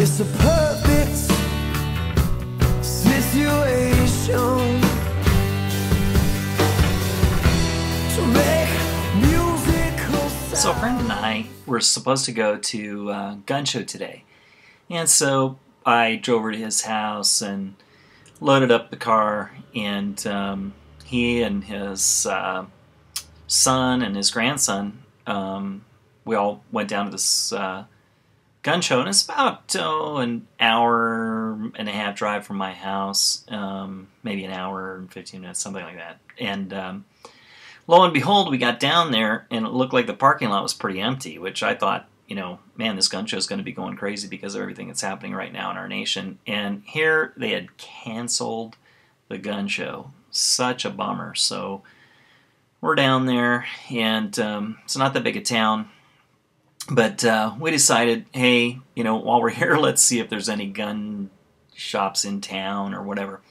It's a perfect situation to make musical sound. So a friend and I were supposed to go to a gun show today. And so I drove over to his house and loaded up the car, and he and his son and his grandson, we all went down to this gun show, and it's about an hour and a half drive from my house, maybe an hour and 15 minutes, something like that. And lo and behold, we got down there, and it looked like the parking lot was pretty empty, which I thought, you know, man, this gun show is going to be going crazy because of everything that's happening right now in our nation. And here they had canceled the gun show. Such a bummer. So we're down there, and it's not that big a town. But we decided, hey, you know, while we're here, let's see if there's any gun shops in town or whatever.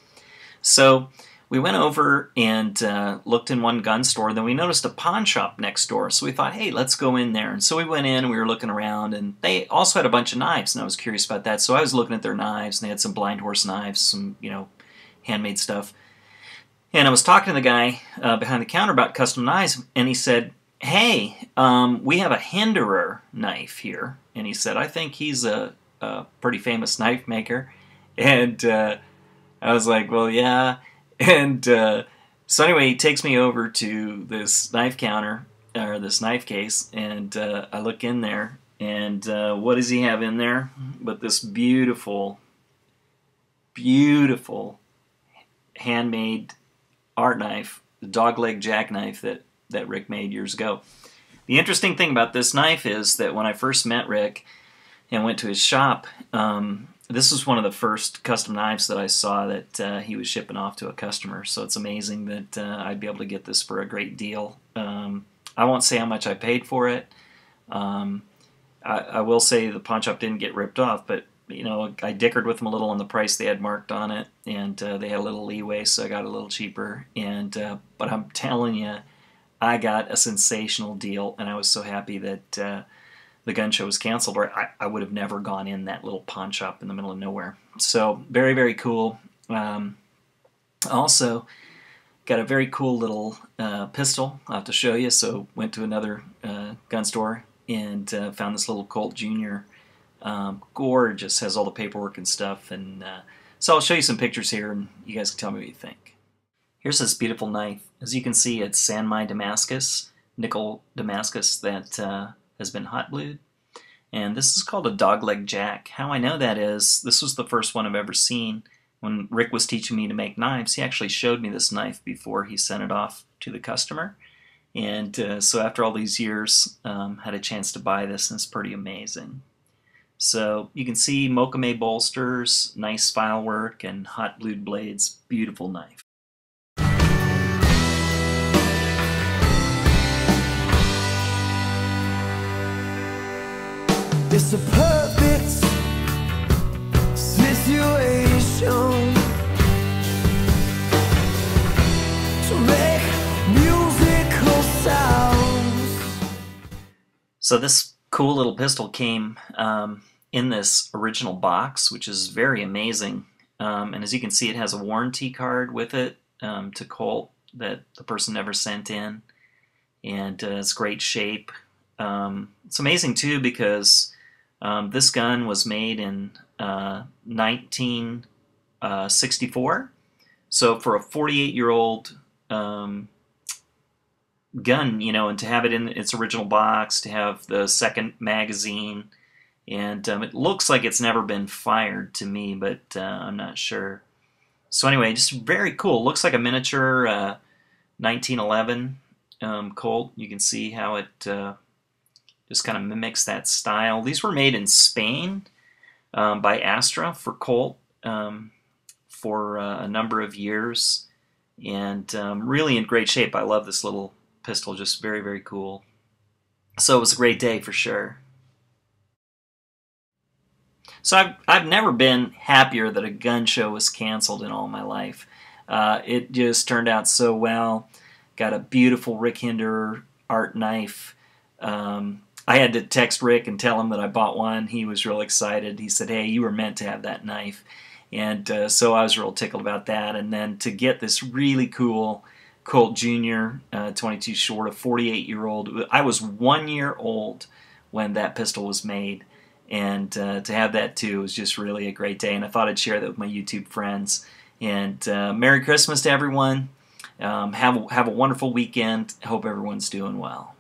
So we went over and looked in one gun store. Then we noticed a pawn shop next door. So we thought, hey, let's go in there. And so we went in and we were looking around. And they also had a bunch of knives, and I was curious about that. So I was looking at their knives, and they had some blind horse knives, some, you know, handmade stuff. And I was talking to the guy behind the counter about custom knives, and he said, hey, we have a Hinderer knife here. And he said, I think he's a pretty famous knife maker. And I was like, well, yeah. And so anyway, he takes me over to this knife counter, or this knife case, and I look in there, and what does he have in there but this beautiful, beautiful handmade art knife, the dogleg jackknife that Rick made years ago. The interesting thing about this knife is that when I first met Rick and went to his shop, this was one of the first custom knives that I saw that he was shipping off to a customer. So it's amazing that I'd be able to get this for a great deal. I won't say how much I paid for it. I will say the pawn shop didn't get ripped off, but you know, I dickered with them a little on the price they had marked on it, and they had a little leeway, so I got a little cheaper. And but I'm telling you, I got a sensational deal, and I was so happy that the gun show was canceled, or I would have never gone in that little pawn shop in the middle of nowhere. So very, very cool. Also got a very cool little pistol I'll have to show you. So went to another gun store and found this little Colt Jr. Gorgeous, has all the paperwork and stuff. And so I'll show you some pictures here, and you guys can tell me what you think. Here's this beautiful knife. As you can see, it's Sanmai Damascus, nickel Damascus that has been hot blued. And this is called a dogleg jack. How I know that is, this was the first one I've ever seen. When Rick was teaching me to make knives, he actually showed me this knife before he sent it off to the customer. And so after all these years, had a chance to buy this, and it's pretty amazing. So you can see Mokume bolsters, nice file work, and hot blued blades. Beautiful knife. It's a perfect situation to make musical sounds. So this cool little pistol came in this original box, which is very amazing. And as you can see, it has a warranty card with it to Colt that the person never sent in. And it's great shape. It's amazing too because this gun was made in 1964. So for a 48-year-old gun, you know, and to have it in its original box, to have the second magazine, and it looks like it's never been fired to me, but I'm not sure. So anyway, just very cool. Looks like a miniature 1911 Colt. You can see how it just kind of mimics that style. These were made in Spain by Astra for Colt for a number of years, and really in great shape. I love this little pistol, just very, very cool. So it was a great day for sure. So I've never been happier that a gun show was canceled in all my life. It just turned out so well. Got a beautiful Rick Hinderer art knife. I had to text Rick and tell him that I bought one. He was real excited. He said, "Hey, you were meant to have that knife." And so I was real tickled about that. And then to get this really cool Colt Jr. 22 short, a 48-year-old. I was 1 year old when that pistol was made. And to have that too was just really a great day. And I thought I'd share that with my YouTube friends. And Merry Christmas to everyone. Have a wonderful weekend. I hope everyone's doing well.